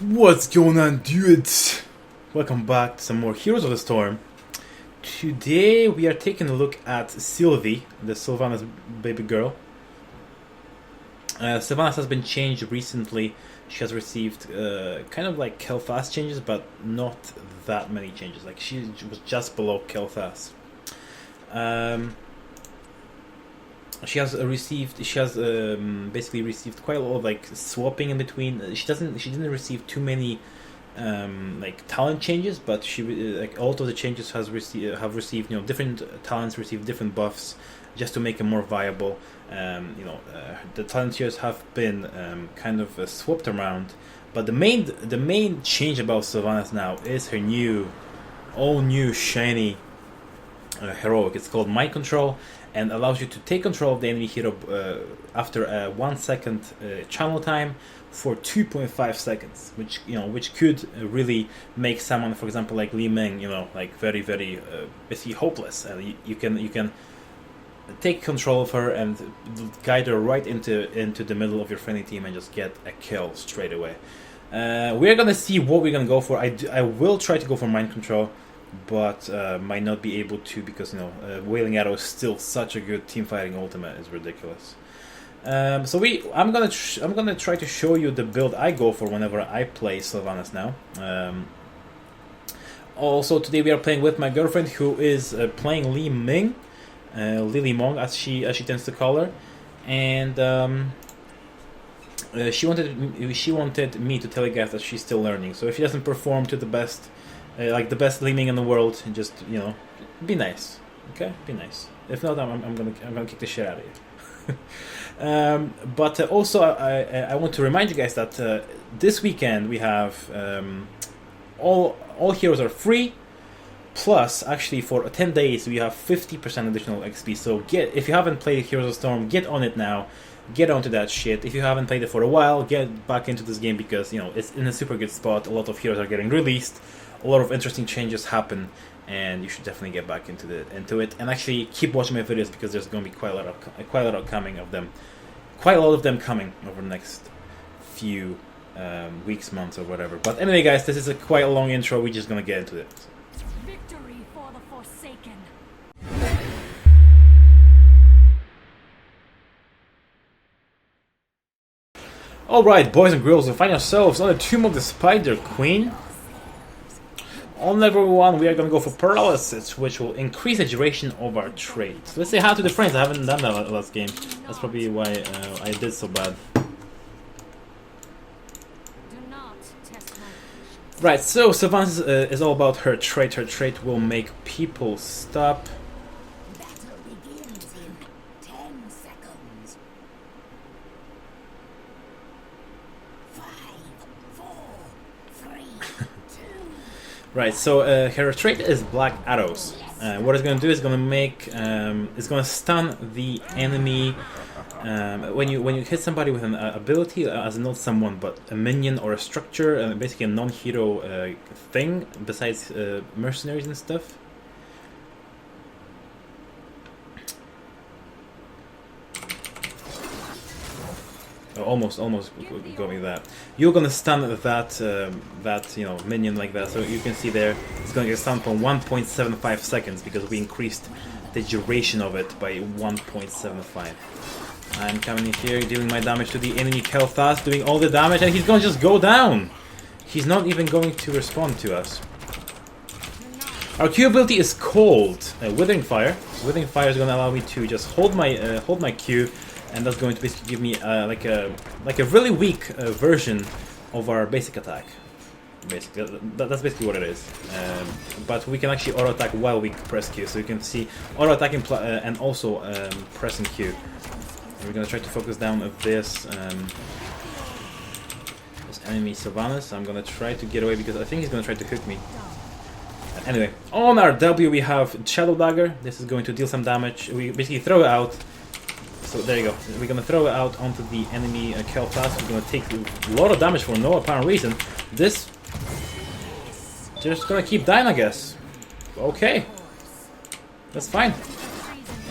What's going on, dudes? Welcome back to some more Heroes of the Storm. Today we are taking a look at Sylvie, the Sylvanas baby girl. Sylvanas has been changed recently. She has received kind of like Kel'Thas changes, but not that many changes. Like she was just below Kel'Thas. She has basically received quite a lot of like swapping in between. She didn't receive too many like talent changes, but she like a lot of the changes have received different talents, received different buffs just to make it more viable. The talent tiers have been kind of swapped around, but the main change about Sylvanas now is her all new shiny heroic. It's called Mind Control, and allows you to take control of the enemy hero after a 1 second channel time for 2.5 seconds, which could really make someone, for example, like Li Ming, like very basically hopeless. You can take control of her and guide her right into the middle of your friendly team and just get a kill straight away. We're gonna see what we're gonna go for. I will try to go for Mind Control, but might not be able to because Wailing Arrow is still such a good team fighting ultimate. It's ridiculous. I'm gonna try to show you the build I go for whenever I play Sylvanas now. Also today we are playing with my girlfriend, who is playing Li Ming, Lily Mong as she tends to call her, and she wanted me to tell you guys that she's still learning. So if she doesn't perform to the best, like the best Li Ming in the world, just be nice, okay? Be nice. If not, I'm gonna kick the shit out of you. But also, I want to remind you guys that this weekend we have all heroes are free. Plus, actually, for 10 days we have 50% additional XP. So if you haven't played Heroes of Storm, get on it now. Get onto that shit. If you haven't played it for a while, get back into this game because it's in a super good spot. A lot of heroes are getting released. A lot of interesting changes happen, and you should definitely get back into it. And actually keep watching my videos because there's going to be quite a lot of them coming over the next few weeks, months, or whatever. But anyway, guys, this is a quite a long intro. We're just gonna get into it. Victory for the Forsaken. Alright, boys and girls, we find ourselves on the Tomb of the Spider Queen. On level 1, we are going to go for Paralysis, which will increase the duration of our trades. Let's say hi to the friends. I haven't done that last game. That's probably why I did so bad. Right, so Sylvanas is all about her trait. Her trait will make people stop. Battle begins in 10 seconds. 5, 4, 3, 2. Right, so her trait is Black Arrows. What it's going to do is going to make it's going to stun the enemy. When you hit somebody with an ability, as not someone but a minion or a structure, basically a non-hero thing besides mercenaries and stuff. Almost going that. You're gonna stun that minion like that. So you can see there it's gonna get stunned for 1.75 seconds because we increased the duration of it by 1.75. I'm coming in here, dealing my damage to the enemy Kel'Thas, doing all the damage, and he's gonna just go down. He's not even going to respond to us. Our Q ability is called Withering Fire. Withering Fire is gonna allow me to just hold my Q, and that's going to basically give me like a really weak version of our basic attack. Basically, that's basically what it is. But we can actually auto attack while we press Q, so you can see auto attacking and also pressing Q. We're gonna try to focus down of this enemy Sylvanas. I'm gonna try to get away because I think he's gonna try to hook me. Anyway, on our W we have Shadow Dagger. This is going to deal some damage. We basically throw it out. So there you go. We're gonna throw it out onto the enemy Kel'Thas. We're gonna take a lot of damage for no apparent reason. This just gonna keep dying, I guess. Okay, that's fine.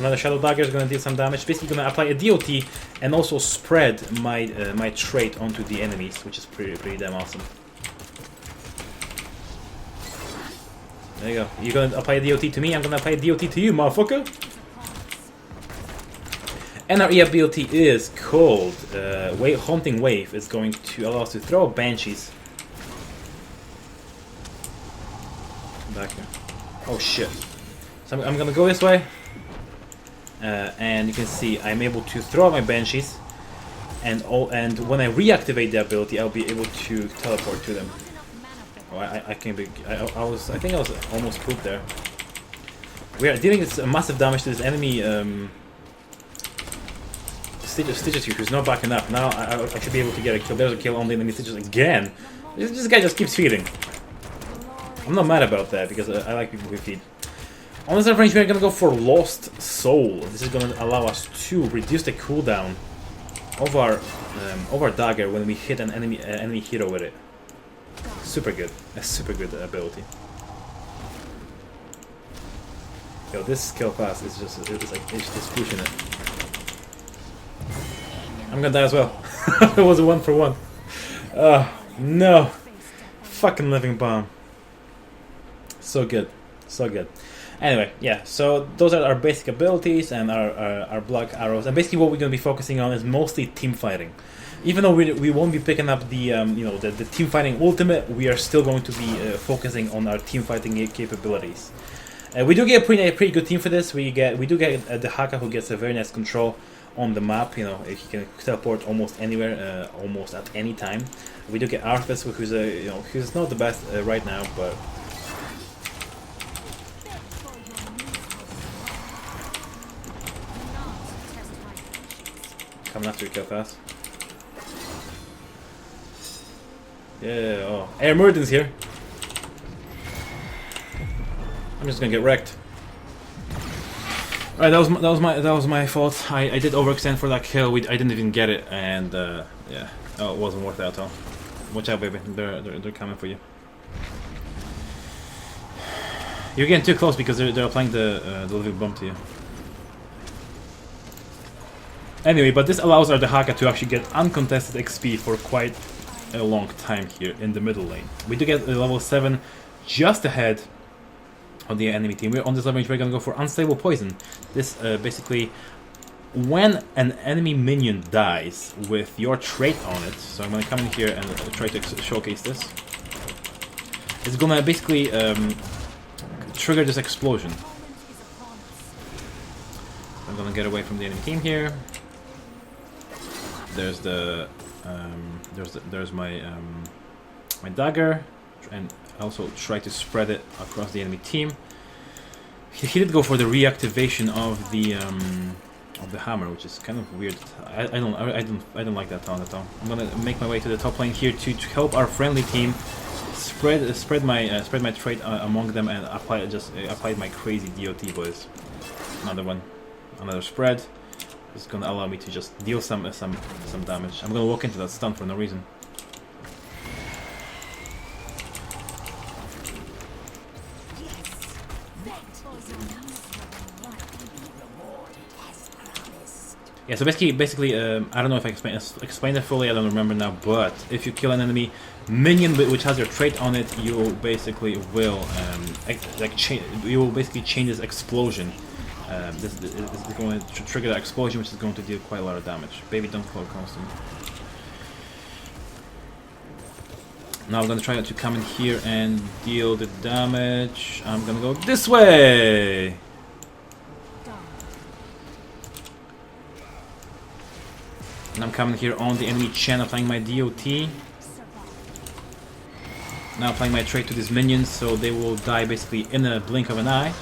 Another Shadow Dagger is going to deal some damage. Basically going to apply a DOT and also spread my trait onto the enemies, which is pretty damn awesome. There you go. You're gonna apply DOT to me, I'm gonna apply DOT to you, motherfucker! And our E ability is called Haunting Wave. It's going to allow us to throw Banshees. Back here. Oh shit. So I'm gonna go this way. And you can see I'm able to throw out my Banshees. And when I reactivate the ability, I'll be able to teleport to them. Oh, I can't be. I think I was almost pooped there. We are dealing with massive damage to this enemy. Stitches here, who's not backing up. Now I should be able to get a kill. There's a kill on the enemy Stitches again. This guy just keeps feeding. I'm not mad about that because I like people who feed. On this range, we're gonna go for Lost Soul. This is gonna allow us to reduce the cooldown of our dagger when we hit an enemy hero with it. Super good. A super good ability. Yo, this skill class is just pushing it. I'm gonna die as well. It was a 1-for-1. No. Fucking living bomb. So good. So good. Anyway, yeah, so those are our basic abilities and our black arrows. And basically what we're going to be focusing on is mostly team fighting. Even though we won't be picking up the the team fighting ultimate, we are still going to be focusing on our team fighting capabilities. We do get a pretty good team for this. We do get the Haka, who gets a very nice control on the map. You know, he can teleport almost anywhere, almost at any time. We do get Arthas, who's not the best right now, but coming after you, kill fast. Yeah, oh. Air Murden's here. I'm just gonna get wrecked. Alright, that was my fault. I did overextend for that kill. I didn't even get it, and yeah, oh, it wasn't worth it at all. Watch out, baby. They're coming for you. You're getting too close because they're applying the living bomb to you. Anyway, but this allows our Dehaka to actually get uncontested XP for quite a long time here in the middle lane. We do get level 7 just ahead of the enemy team. We're on this level, we're gonna go for Unstable Poison. This basically, when an enemy minion dies with your trait on it, so I'm gonna come in here and try to showcase this. It's gonna basically trigger this explosion. I'm gonna get away from the enemy team here. There's my my dagger, and also try to spread it across the enemy team. He did go for the reactivation of the hammer, which is kind of weird. I don't like that talent at all. I'm gonna make my way to the top lane here to help our friendly team spread my trait among them and apply my crazy DOT, boys. Another spread. It's gonna allow me to just deal some damage. I'm gonna walk into that stun for no reason. Yeah, so basically, I don't know if I explained it fully. I don't remember now. But if you kill an enemy minion which has your trait on it, you basically will you will basically change this explosion. This is going to trigger that explosion, which is going to deal quite a lot of damage. Baby, don't call constant. Now I'm going to try to come in here and deal the damage. I'm going to go this way! And I'm coming here on the enemy Chen, applying my DOT. Now applying my trait to these minions, so they will die basically in a blink of an eye.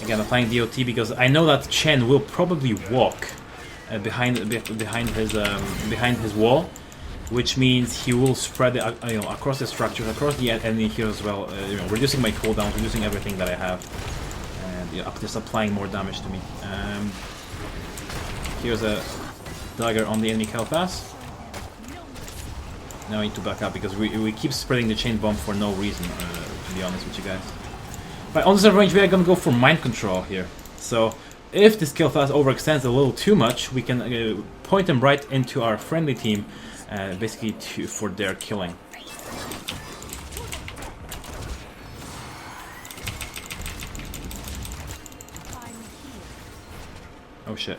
Again, applying DOT because I know that Chen will probably walk behind his wall, which means he will spread it, across the structures, across the enemy here as well, reducing my cooldowns, reducing everything that I have, and just applying more damage to me. Here's a dagger on the enemy Kalfas. Now I need to back up because we keep spreading the chain bomb for no reason, to be honest with you guys. But on this range, we are going to go for mind control here. So if this kill fast overextends a little too much, we can point them right into our friendly team, basically for their killing. Oh shit.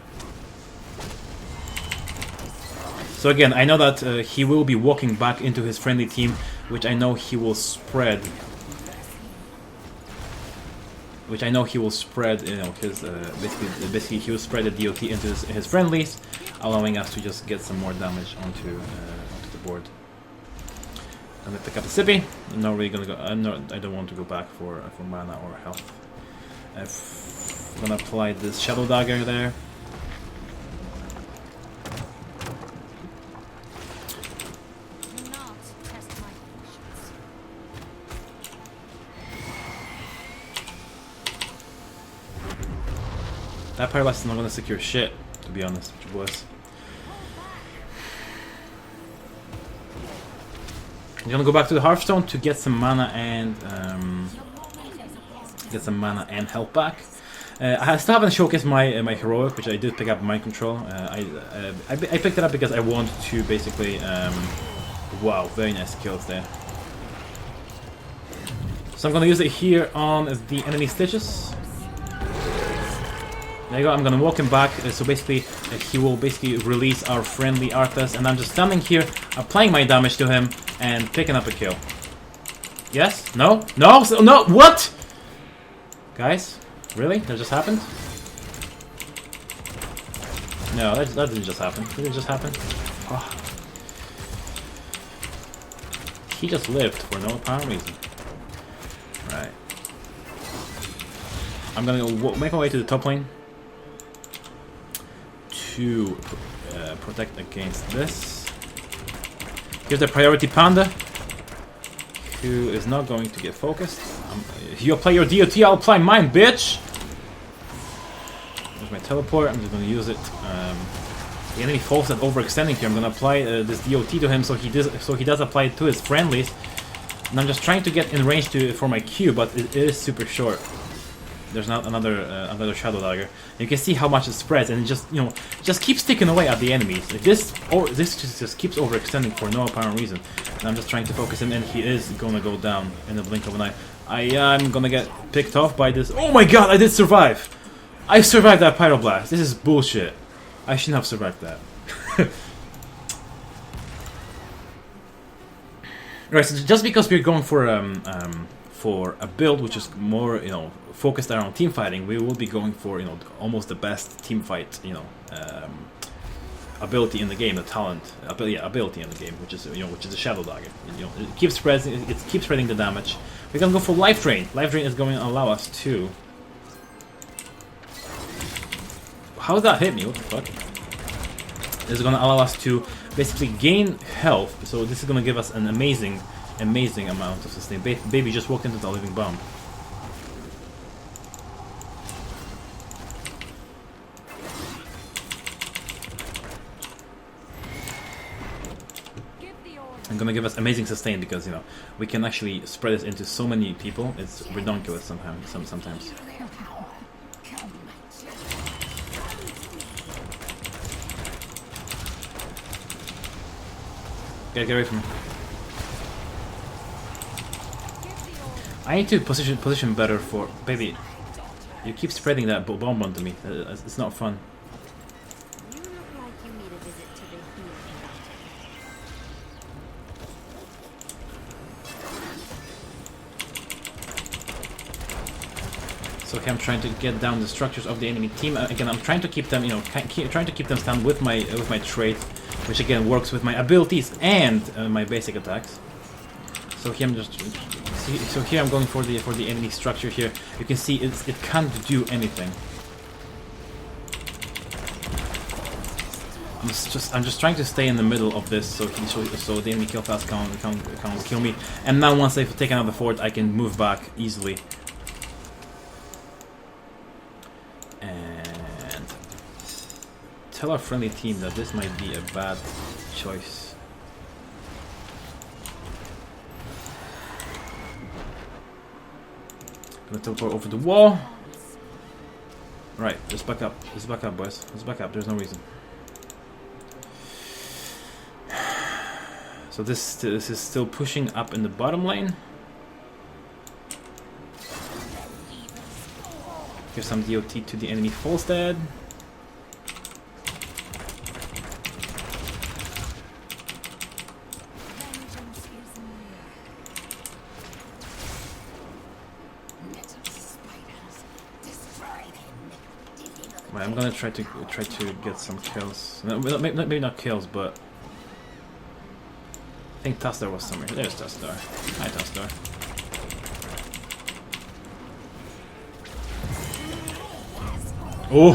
So again, I know that he will be walking back into his friendly team, which I know he will spread. Which I know he will spread, you know, his basically he will spread the DOT into his friendlies, allowing us to just get some more damage onto the board. I'm gonna pick up a Sippy. I'm not really gonna go. I don't want to go back for mana or health. I'm gonna apply this Shadow Dagger there. Do not test my patience. That Paralysis is not gonna secure shit, to be honest with you boys. I'm gonna go back to the Hearthstone to get some mana and health back. I still haven't showcased my heroic, which I did pick up Mind Control. I picked it up because I want to basically wow, very nice kills there. So I'm gonna use it here on the enemy stitches. There you go, I'm gonna walk him back, so basically he will basically release our friendly Arthas, and I'm just standing here, applying my damage to him, and picking up a kill. Yes? No? No? No? What? Guys? Really? That just happened? No, that didn't just happen. Did it just happen? Oh. He just lived for no apparent reason. Right. I'm gonna make my way to the top lane to protect against this. Here's the priority Panda, who is not going to get focused. You apply your DOT, I'll apply mine, bitch! There's my teleport, I'm just going to use it. The enemy falls at overextending here. I'm going to apply this DOT to him so he does apply it to his friendlies. And I'm just trying to get in range for my Q, but it is super short. There's not another Shadow Dagger. You can see how much it spreads, and it just, you know, just keeps ticking away at the enemies. Like this just keeps overextending for no apparent reason. And I'm just trying to focus him, and he is gonna go down in the blink of an eye. I'm gonna get picked off by this. Oh my god, I did survive! I survived that Pyroblast. This is bullshit. I shouldn't have survived that. Right, so just because we're going for a build which is more, you know, focused around team fighting, we will be going for, you know, almost the best team fight, you know, ability in the game, the talent, ability in the game, which is, you know, which is the Shadow Dagger. You know, it keeps spreading the damage. We're gonna go for Life Drain. Life Drain is going to allow us to. How did that hit me? What the fuck? This is gonna allow us to basically gain health. So this is gonna give us an amazing amount of sustain. Baby just walked into the living bomb. I'm gonna give us amazing sustain because, you know, we can actually spread this into so many people. It's ridiculous sometimes. Get away from me. I need to position better for baby. You keep spreading that bomb onto me. It's not fun. You look like you need a visit to the healing doctor. So okay, I'm trying to get down the structures of the enemy team. Again, I'm trying to keep them, you know, trying to keep them stand with my trait, which again works with my abilities and my basic attacks. So here I'm just. So here I'm going for the enemy structure here. You can see it can't do anything. I'm just trying to stay in the middle of this so the enemy kill fast can't kill me. And now once I've taken out the fort, I can move back easily. And tell our friendly team that this might be a bad choice. Gonna teleport over the wall. Right, just back up. Just back up, boys. Just back up. There's no reason. So this is still pushing up in the bottom lane. Here's some DOT to the enemy Falstad. I'm gonna try to get some kills. No, maybe not kills, but I think Tastar was somewhere. There's Tastar. Hi, Tastar. Oh!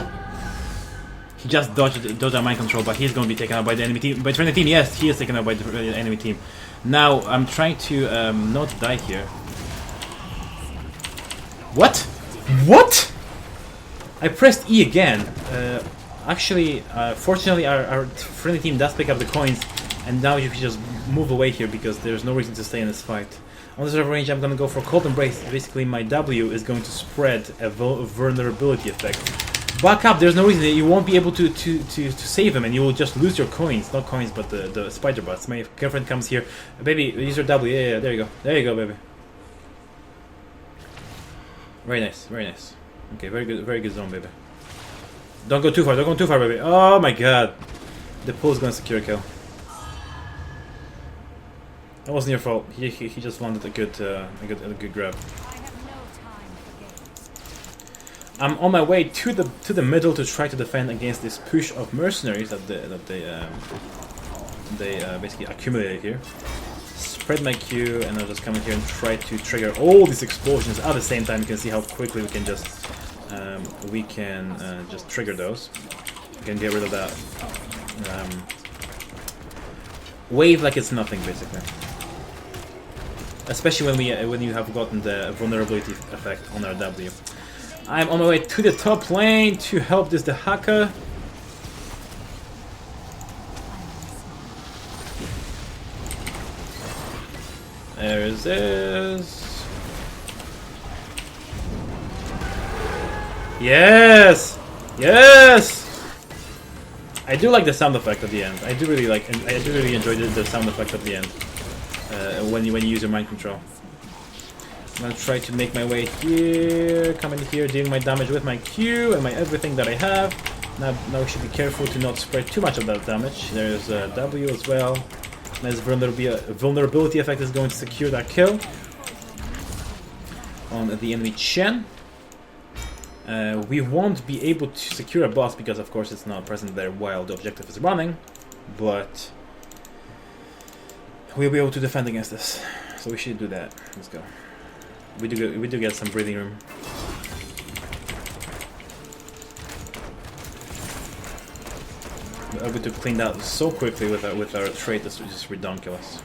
He just dodged our mind control, but he's going to be taken out by the enemy team. By the friendly team, yes, he is taken out by the enemy team. Now, I'm trying to not die here. What? What? I pressed E again. Actually, fortunately, our friendly team does pick up the coins, and now you can just move away here because there's no reason to stay in this fight. On this range, I'm going to go for Cold Embrace. Basically, my W is going to spread a vulnerability effect. Back up, there's no reason that you won't be able to save him, and you will just lose your coins. Not coins, but the spider bots. My girlfriend comes here. Baby, use your W. Yeah, there you go. There you go, baby. Very nice, very nice. Okay, very good zone, baby. Don't go too far, don't go too far, baby. Oh my god. The pull's gonna secure a kill. That wasn't your fault. He just wanted a good grab. I'm on my way to the middle to try to defend against this push of mercenaries that they basically accumulated here. Spread my Q, and I'll just come in here and try to trigger all these explosions at the same time. You can see how quickly we can just trigger those. We can get rid of that wave like it's nothing, basically. Especially when you have gotten the vulnerability effect on our W. I'm on my way to the top lane to help this Dahaka. There it is. Yes! Yes! I do like the sound effect at the end. I do really enjoy the sound effect at the end. When you use your mind control. I'm gonna try to make my way here, come in here, dealing my damage with my Q and my everything that I have. Now we should be careful to not spread too much of that damage. There's a W as well. Nice vulnerability effect is going to secure that kill on the enemy Chen. We won't be able to secure a boss because of course it's not present there while the objective is running, but we'll be able to defend against this. So we should do that. Let's go. We do get some breathing room. We're able to clean that so quickly with our trait that's just redonkulous.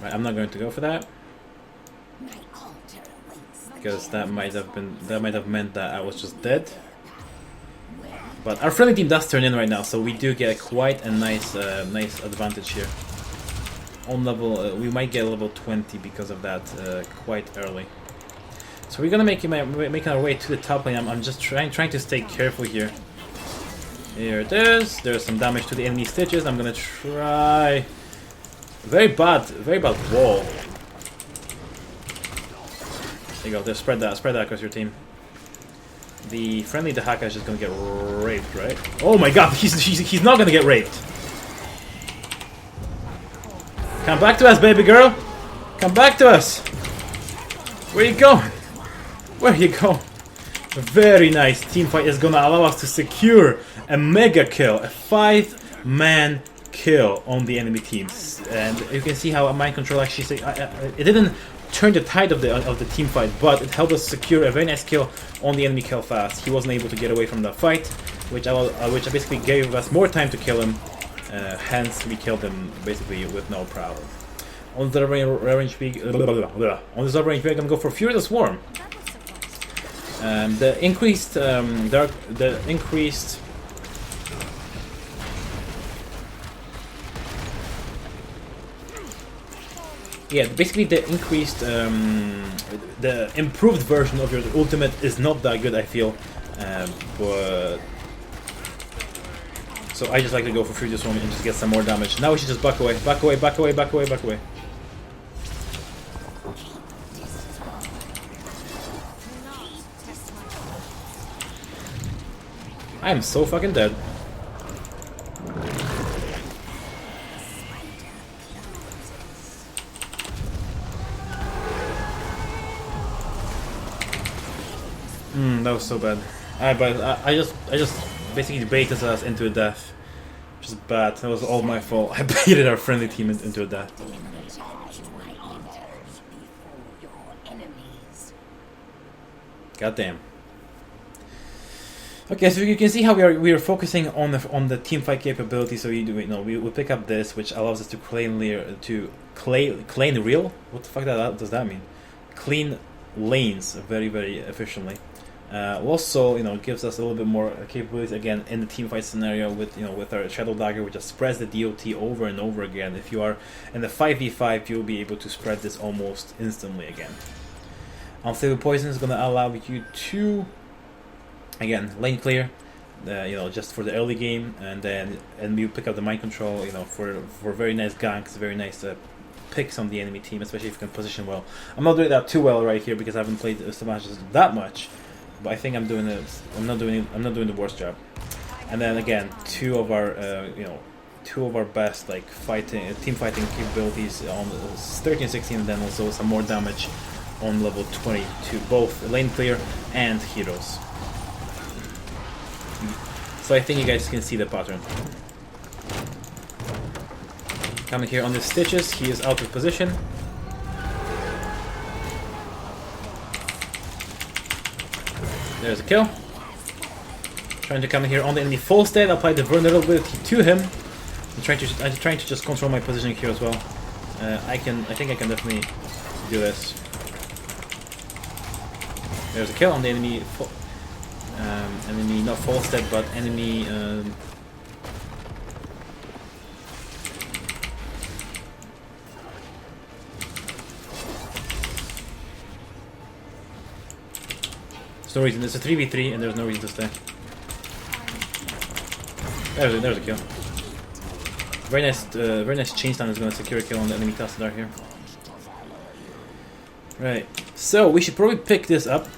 Right, I'm not going to go for that because that might have meant that I was just dead. But our friendly team does turn in right now, so we do get quite a nice advantage here. On level, we might get level 20 because of that quite early. So we're gonna make our way to the top lane. I'm just trying to stay careful here. Here it is. There's some damage to the enemy stitches. I'm gonna try. Very bad wall. There you go. There, spread that across your team. The friendly Dahaka is just gonna get raped, right? Oh my god, he's not gonna get raped. Come back to us, baby girl. Come back to us. Where you going? Where you go? Very nice. Team fight is gonna allow us to secure a mega kill, a 5-man kill on the enemy teams, and you can see how a mind control actually it didn't turn the tide of the team fight, but it helped us secure a very nice kill on the enemy kill fast. He wasn't able to get away from the fight, which basically gave us more time to kill him. Hence, we killed him basically with no problem. On the range we're gonna go for Furious Swarm. The increased yeah, basically the increased, the improved version of your ultimate is not that good, I feel, but so I just like to go for Furious Swarm and just get some more damage. Now we should just back away. I am so fucking dead. That was so bad. But I just basically baited us into a death. Which is bad. That was all my fault. I baited our friendly team into a death. God damn. Okay, so you can see how we are focusing on the team fight capability. So we pick up this, which allows us to clean real. What the fuck does that mean? Clean lanes very, very efficiently. Also, gives us a little bit more capabilities again in the team fight scenario with our Shadow Dagger, which just spreads the DOT over and over again. If you are in the 5v5, you'll be able to spread this almost instantly again. Unstable Poison is going to allow you to, again, lane clear, just for the early game, and you pick up the mind control, for very nice ganks, very nice picks on the enemy team, especially if you can position well. I'm not doing that too well right here because I haven't played Sylvanas that much, but I think I'm doing it. I'm not doing the worst job. And then again, two of our best team fighting capabilities on 13, 16, and then also some more damage on level 20 to both lane clear and heroes. So I think you guys can see the pattern. Coming here on the Stitches, he is out of position. There's a kill. Trying to come in here on the enemy full state, apply the vulnerability to him. I'm trying to just control my positioning here as well. I think I can definitely do this. There's a kill on the enemy. Enemy not full step, but enemy. There's no reason. It's a 3v3, and there's no reason to stay. There's a kill. Very nice chain stun is going to secure a kill on the enemy Tassadar here. Right. So we should probably pick this up.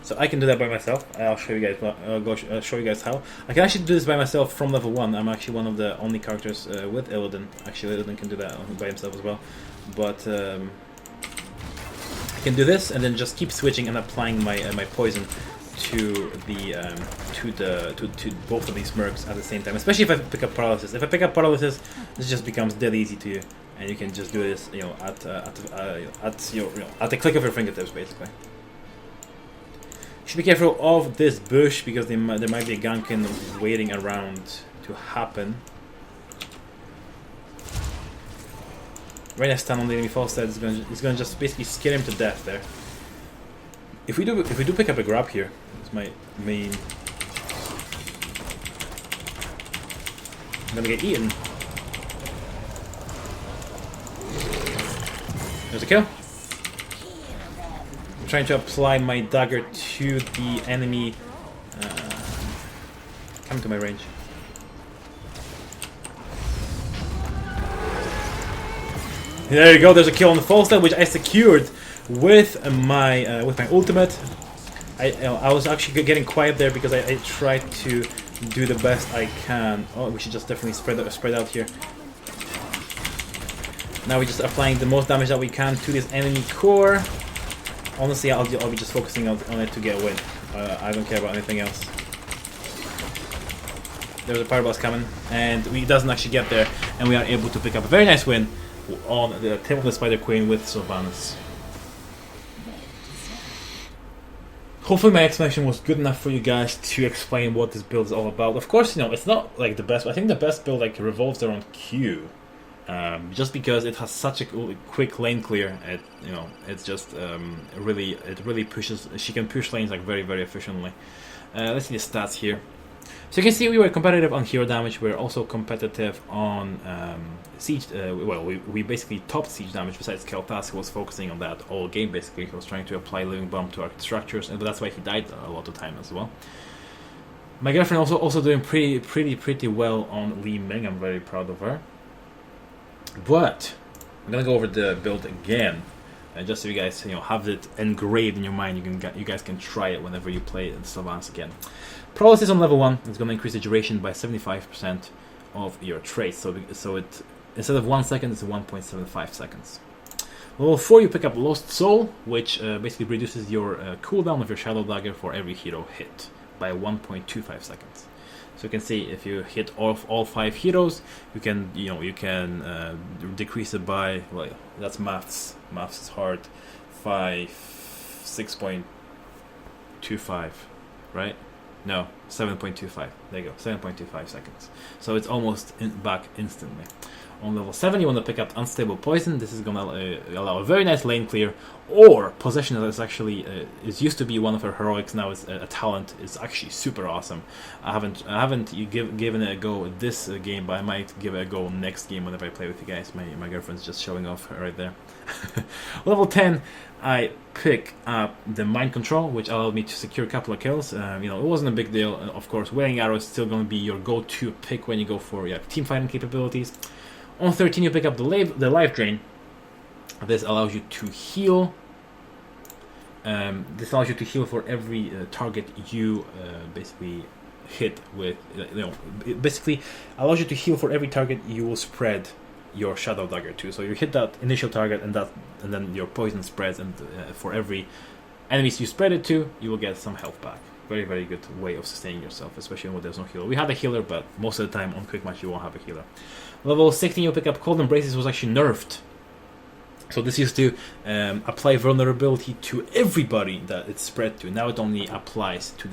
So I can do that by myself. I'll show you guys. Show you guys how. I can actually do this by myself from level 1. I'm actually one of the only characters with Illidan. Actually, Illidan can do that by himself as well. But I can do this and then just keep switching and applying my poison to both of these mercs at the same time. Especially if I pick up paralysis. If I pick up paralysis, this just becomes dead easy to you, and you can just do this, at the click of your fingertips, basically. You should be careful of this bush because there might be a gank waiting around to happen. Very nice stun on the enemy false stat. It's gonna just basically scare him to death there. If we do pick up a grab here, it's my main. I'm gonna get eaten. There's a kill. I'm trying to apply my dagger to the enemy. Come to my range. There you go. There's a kill on the full stat, which I secured with my ultimate. I was actually getting quiet there because I tried to do the best I can. Oh, we should just definitely spread out here. Now we're just applying the most damage that we can to this enemy core. Honestly, I'll be just focusing on it to get a win. I don't care about anything else. There's a Pyro Blast coming, and he doesn't actually get there, and we are able to pick up a very nice win on the Temple of the Spider Queen with Sylvanas. Hopefully my explanation was good enough for you guys to explain what this build is all about. Of course, it's not like the best. I think the best build revolves around Q. Just because it has such a quick lane clear, it's just it really pushes. She can push lanes very, very efficiently. Let's see the stats here. So you can see we were competitive on hero damage. We're also competitive on siege. We basically topped siege damage. Besides, Kel'Thas, who was focusing on that all game. Basically, he was trying to apply living bomb to our structures, and that's why he died a lot of time as well. My girlfriend also doing pretty well on Li Ming. I'm very proud of her. But I'm gonna go over the build again, and just so you guys have it engraved in your mind. You guys can try it whenever you play Sylvanas again. Paralysis on level 1 is gonna increase the duration by 75% of your trace. So it instead of 1 second, it's 1.75 seconds. Level 4, you pick up Lost Soul, which basically reduces your cooldown of your Shadow Dagger for every hero hit by 1.25 seconds. So you can see if you hit all 5 heroes, you can decrease it by, well, that's maths. Maths is hard. 6.25, right? No, 7.25. There you go, 7.25 seconds. So it's almost back instantly. On level 7, you want to pick up Unstable Poison. This is going to allow a very nice lane clear, or Possession that is actually is used to be one of her heroics. Now it's a talent. It's actually super awesome. I haven't given it a go this game, but I might give it a go next game whenever I play with you guys. My girlfriend's just showing off right there. Level 10, I pick up the Mind Control, which allowed me to secure a couple of kills. It wasn't a big deal. Of course, Wailing Arrow is still going to be your go-to pick when you go for team fighting capabilities. On 13, you pick up the Life Drain. This allows you to heal. This allows you to heal for every target you basically hit with. It basically allows you to heal for every target you will spread your Shadow Dagger to. So you hit that initial target, and then your poison spreads, and for every enemies you spread it to, you will get some health back. Very, very good way of sustaining yourself, especially when there's no healer. We had a healer, but most of the time on quick match you won't have a healer. Level 16, you pick up Cold Embrace. This was actually nerfed. So this used to apply vulnerability to everybody that it's spread to. Now it only applies to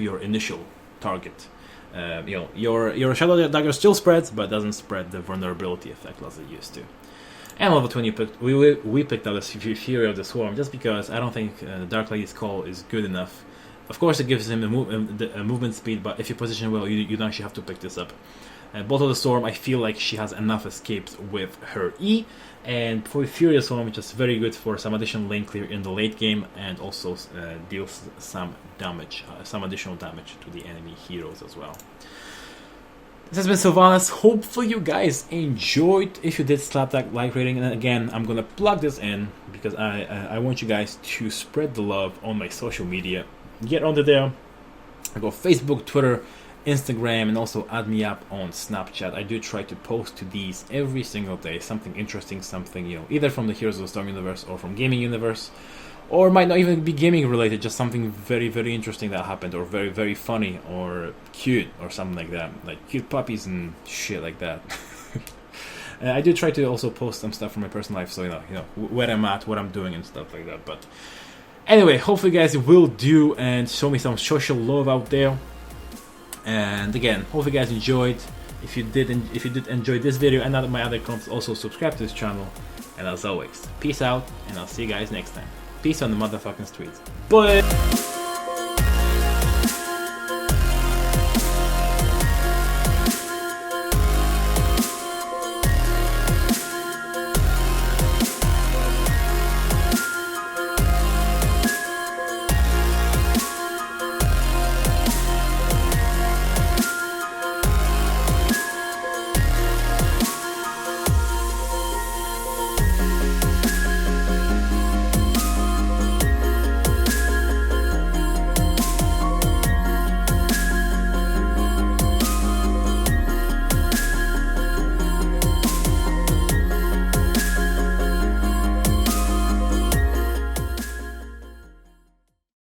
your initial target. Your Shadow Dagger still spreads, but doesn't spread the vulnerability effect as it used to. And level 20, we picked up the Fury of the Swarm, just because I don't think the Dark Lady's Call is good enough. Of course, it gives him a movement speed, but if you position well, you don't actually have to pick this up. Bolt of the Storm, I feel like she has enough escapes with her E, and for Fury of the Storm, which is very good for some additional lane clear in the late game, and also deals some damage, some additional damage to the enemy heroes as well. This has been Sylvanas. Hopefully you guys enjoyed. If you did, slap that like rating, and again, I'm gonna plug this in because I want you guys to spread the love on my social media. Get onto there. I go Facebook, Twitter, Instagram, and also add me up on Snapchat. I do try to post to these every single day, something interesting, something either from the Heroes of the Storm universe or from gaming universe, or might not even be gaming related, just something very, very interesting that happened, or very, very funny, or cute, or something like that, like cute puppies and shit like that. I do try to also post some stuff from my personal life, so where I'm at, what I'm doing, and stuff like that. But anyway, hopefully you guys will do and show me some social love out there. And again, hope you guys enjoyed. If you did enjoy this video and my other contents, also subscribe to this channel. And as always, peace out, and I'll see you guys next time. Peace on the motherfucking streets. Bye!